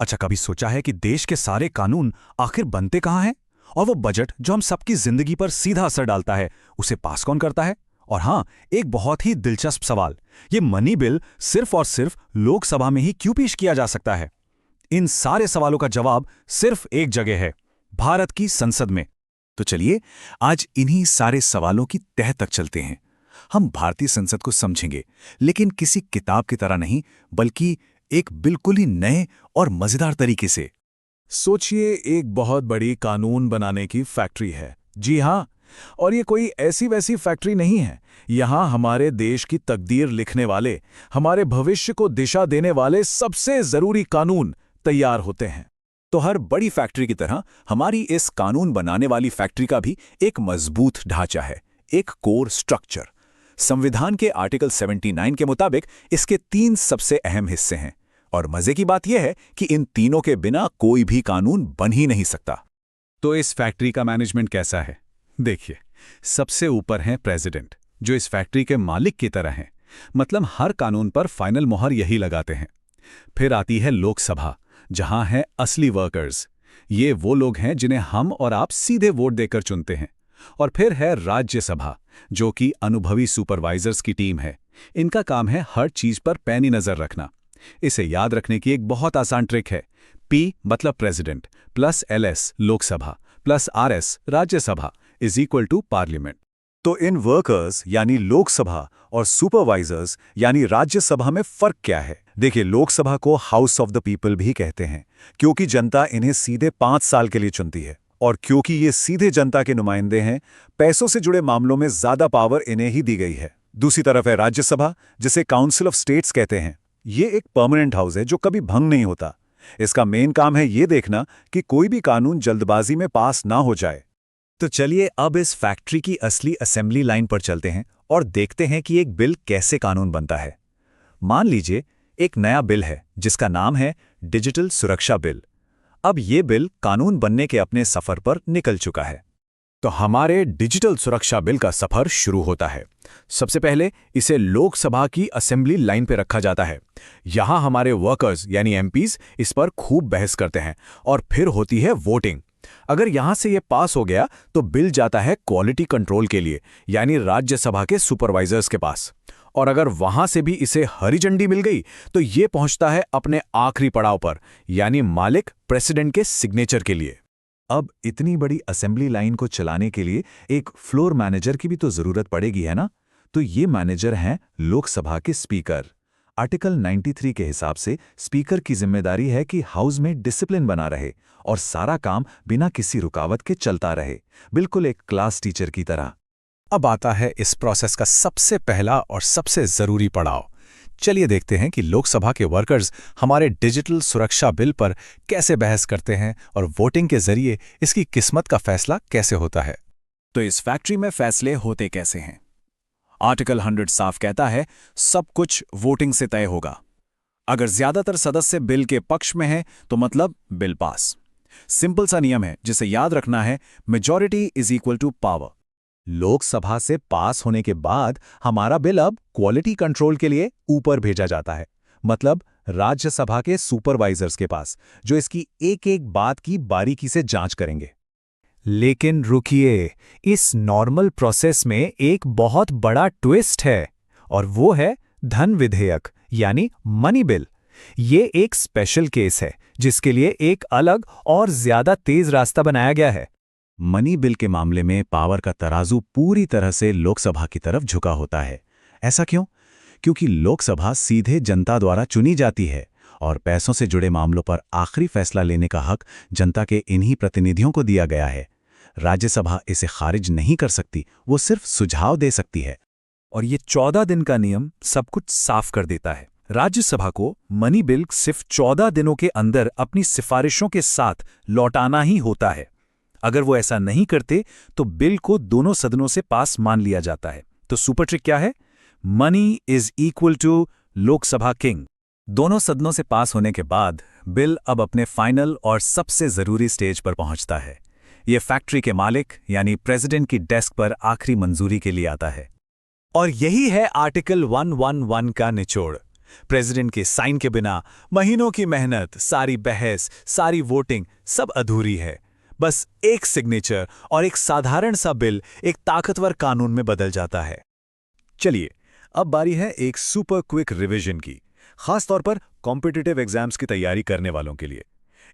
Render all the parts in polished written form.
अच्छा, कभी सोचा है कि देश के सारे कानून आखिर बनते कहाँ हैं? और वो बजट जो हम सबकी जिंदगी पर सीधा असर डालता है, उसे पास कौन करता है? और हाँ, एक बहुत ही दिलचस्प सवाल, ये मनी बिल सिर्फ और सिर्फ लोकसभा में ही क्यों पेश किया जा सकता है? इन सारे सवालों का जवाब सिर्फ एक जगह है, भारत की संसद में। तो चलिए आज इन्हीं सारे सवालों की तह तक चलते हैं। हम भारतीय संसद को समझेंगे, लेकिन किसी किताब की तरह नहीं, बल्कि एक बिल्कुल ही नए और मजेदार तरीके से। सोचिए, एक बहुत बड़ी कानून बनाने की फैक्ट्री है। जी हाँ, और ये कोई ऐसी वैसी फैक्ट्री नहीं है। यहाँ हमारे देश की तकदीर लिखने वाले, हमारे भविष्य को दिशा देने वाले सबसे जरूरी कानून तैयार होते हैं। तो हर बड़ी फैक्ट्री की तरह हमारी इस कानून बनाने वाली फैक्ट्री का भी एक मजबूत ढांचा है, एक कोर स्ट्रक्चर। संविधान के आर्टिकल 79 के मुताबिक इसके 3 सबसे अहम हिस्से हैं, और मजे की बात यह है कि इन तीनों के बिना कोई भी कानून बन ही नहीं सकता। तो इस फैक्ट्री का मैनेजमेंट कैसा है? देखिए, सबसे ऊपर हैं प्रेसिडेंट, जो इस फैक्ट्री के मालिक की तरह हैं, मतलब हर कानून पर फाइनल मोहर यही लगाते हैं। फिर आती है लोकसभा, जहां हैं असली वर्कर्स। ये वो लोग हैं जिन्हें हम और आप सीधे वोट देकर चुनते हैं। और फिर है राज्यसभा, जो कि अनुभवी सुपरवाइजर्स की टीम है। इनका काम है हर चीज पर पैनी नजर रखना। इसे याद रखने की एक बहुत आसान ट्रिक है। P मतलब president plus LS Lok Sabha plus RS Rajya Sabha is equal to parliament. तो इन वर्कर्स यानी लोकसभा और सुपरवाइजर्स यानी राज्यसभा में फर्क क्या है? देखिए, लोकसभा को हाउस ऑफ द पीपल भी कहते हैं, क्योंकि जनता इन्हें सीधे 5 साल के लिए चुनती है। और क्योंकि ये सीधे जनता के नुमाइंदे हैं, पैसों से जुड़े मामलों में ज्यादा पावर इन्हें ही दी गई है। दूसरी तरफ है राज्यसभा, जिसे काउंसिल ऑफ स्टेट्स कहते हैं। ये एक परमानेंट हाउस है जो कभी भंग नहीं होता। इसका मेन काम है ये देखना कि कोई भी कानून जल्दबाजी में पास ना हो जाए। तो चलिए अब इस फैक्ट्री की असली असेंबली लाइन पर चलते हैं और देखते हैं कि एक बिल कैसे कानून बनता है। मान लीजिए एक नया बिल है जिसका नाम है डिजिटल सुरक्षा बिल। अब ये बिल कानून बनने के अपने सफर पर निकल चुका है। तो हमारे डिजिटल सुरक्षा बिल का सफर शुरू होता है। सबसे पहले इसे लोकसभा की असेंबली लाइन पर रखा जाता है। यहाँ हमारे वर्कर्स यानी MPs इस पर खूब बहस करते हैं और फिर होती है वोटिंग। अगर यहाँ से ये पास हो गया तो बिल जाता है क्वालिटी कंट्रोल के लिए, यानी राज्यसभा के सुपरवाइजर्स के पास। और अगर वहां से भी इसे हरी झंडी मिल गई तो ये पहुंचता है अपने आखिरी पड़ाव पर, यानी मालिक प्रेसिडेंट के सिग्नेचर के लिए। अब इतनी बड़ी असेंबली लाइन को चलाने के लिए एक फ्लोर मैनेजर की भी तो जरूरत पड़ेगी, है ना? तो ये मैनेजर हैं लोकसभा के स्पीकर। आर्टिकल 93 के हिसाब से स्पीकर की जिम्मेदारी है कि हाउस में डिसिप्लिन बना रहे और सारा काम बिना किसी रुकावट के चलता रहे, बिल्कुल एक क्लास टीचर की तरह। अब आता है इस प्रोसेस का सबसे पहला और सबसे जरूरी पड़ाव। चलिए देखते हैं कि लोकसभा के वर्कर्स हमारे डिजिटल सुरक्षा बिल पर कैसे बहस करते हैं और वोटिंग के जरिए इसकी किस्मत का फैसला कैसे होता है। तो इस फैक्ट्री में फैसले होते कैसे हैं? आर्टिकल 100 साफ कहता है, सब कुछ वोटिंग से तय होगा। अगर ज्यादातर सदस्य बिल के पक्ष में हैं तो मतलब बिल पास। सिंपल सा नियम है जिसे याद रखना है, majority is equal to power. Lok Sabha से पास होने के बाद हमारा बिल अब क्वालिटी कंट्रोल के लिए ऊपर भेजा जाता है, मतलब राज्यसभा के सुपरवाइजर्स के पास, जो इसकी एक एक बात की बारीकी से जांच करेंगे। लेकिन रुकिए, इस नॉर्मल प्रोसेस में एक बहुत बड़ा ट्विस्ट है, और वो है धन विधेयक यानी मनी बिल। ये एक स्पेशल केस है जिसके लिए एक अलग और ज्यादा तेज रास्ता बनाया गया है। मनी बिल के मामले में पावर का तराजू पूरी तरह से लोकसभा की तरफ झुका होता है। ऐसा क्यों? क्योंकि लोकसभा सीधे जनता द्वारा चुनी जाती है और पैसों से जुड़े मामलों पर आखिरी फैसला लेने का हक जनता के इन्हीं प्रतिनिधियों को दिया गया है। राज्यसभा इसे खारिज नहीं कर सकती, वो सिर्फ सुझाव दे सकती है। और ये 14 दिन का नियम सब कुछ साफ कर देता है। राज्यसभा को मनी बिल सिर्फ 14 दिनों के अंदर अपनी सिफारिशों के साथ लौटाना ही होता है। अगर वो ऐसा नहीं करते तो बिल को दोनों सदनों से पास मान लिया जाता है। तो सुपर ट्रिक क्या है? Money is equal to Lok Sabha king. दोनों सदनों से पास होने के बाद बिल अब अपने फाइनल और सबसे जरूरी स्टेज पर पहुंचता है। ये फैक्ट्री के मालिक यानी प्रेसिडेंट की डेस्क पर आखिरी मंजूरी के लिए आता है। और यही है आर्टिकल 111 का निचोड़। प्रेसिडेंट के साइन के बिना महीनों की मेहनत, सारी बहस, सारी वोटिंग सब अधूरी है। बस एक सिग्नेचर और एक साधारण सा बिल एक ताकतवर कानून में बदल जाता है। चलिए, अब बारी है एक सुपर क्विक रिवीजन की, खासतौर पर कॉम्पिटिटिव एग्जाम्स की तैयारी करने वालों के लिए।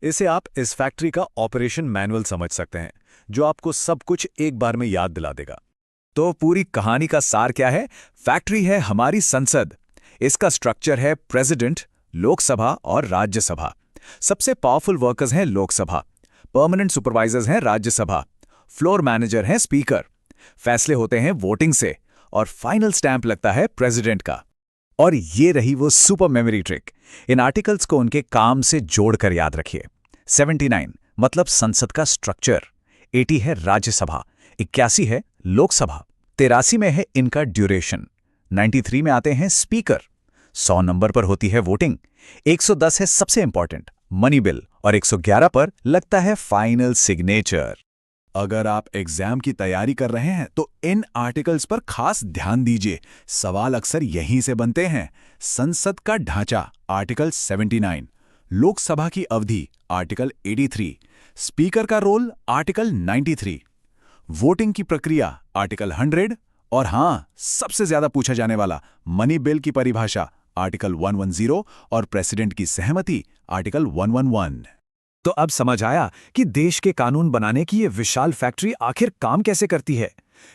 इसे आप इस फैक्ट्री का ऑपरेशन मैनुअल समझ सकते हैं, जो आपको सब कुछ एक बार में याद दिला देगा। तो पूरी कहानी का सार क्या है? फैक्ट्री है हमारी संसद। इसका स्ट्रक्चर है प्रेसिडेंट, लोकसभा और राज्यसभा। सबसे पावरफुल वर्कर्स हैं लोकसभा, परमानेंट सुपरवाइजर्स हैं राज्यसभा, फ्लोर मैनेजर हैं स्पीकर। फैसले होते हैं वोटिंग से और फाइनल स्टैंप लगता है प्रेसिडेंट का। और ये रही वो सुपर मेमोरी ट्रिक। इन आर्टिकल्स को उनके काम से जोड़कर याद रखिए। 79 मतलब संसद का स्ट्रक्चर, 80 है राज्यसभा, 81 है लोकसभा, 83 में है इनका ड्यूरेशन, 93 में आते हैं स्पीकर, 100 नंबर पर होती है वोटिंग, 110 है सबसे इंपॉर्टेंट मनी बिल और 111 पर लगता है फाइनल सिग्नेचर। अगर आप एग्जाम की तैयारी कर रहे हैं तो इन आर्टिकल्स पर खास ध्यान दीजिए। सवाल अक्सर यहीं से बनते हैं। संसद का ढांचा आर्टिकल 79, लोकसभा की अवधि आर्टिकल 83, स्पीकर का रोल आर्टिकल 93, वोटिंग की प्रक्रिया आर्टिकल 100 और हां, सबसे ज्यादा पूछा जाने वाला मनी बिल की परिभाषा आर्टिकल 110 और प्रेसिडेंट की सहमति आर्टिकल 111। तो अब समझ आया कि देश के कानून बनाने की ये विशाल फैक्ट्री आखिर काम कैसे करती है।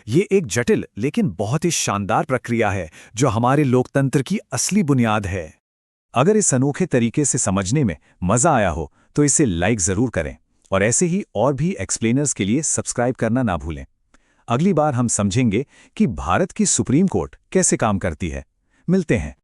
ये एक जटिल लेकिन बहुत ही शानदार प्रक्रिया है जो हमारे लोकतंत्र की असली बुनियाद है। अगर इस अनोखे तरीके से समझने में मजा आया हो तो इसे लाइक जरूर करें और ऐसे ही और भी एक्सप्लेनर्स के लिए सब्सक्राइब करना ना भूलें। अगली बार हम समझेंगे कि भारत की सुप्रीम कोर्ट कैसे काम करती है। मिलते हैं।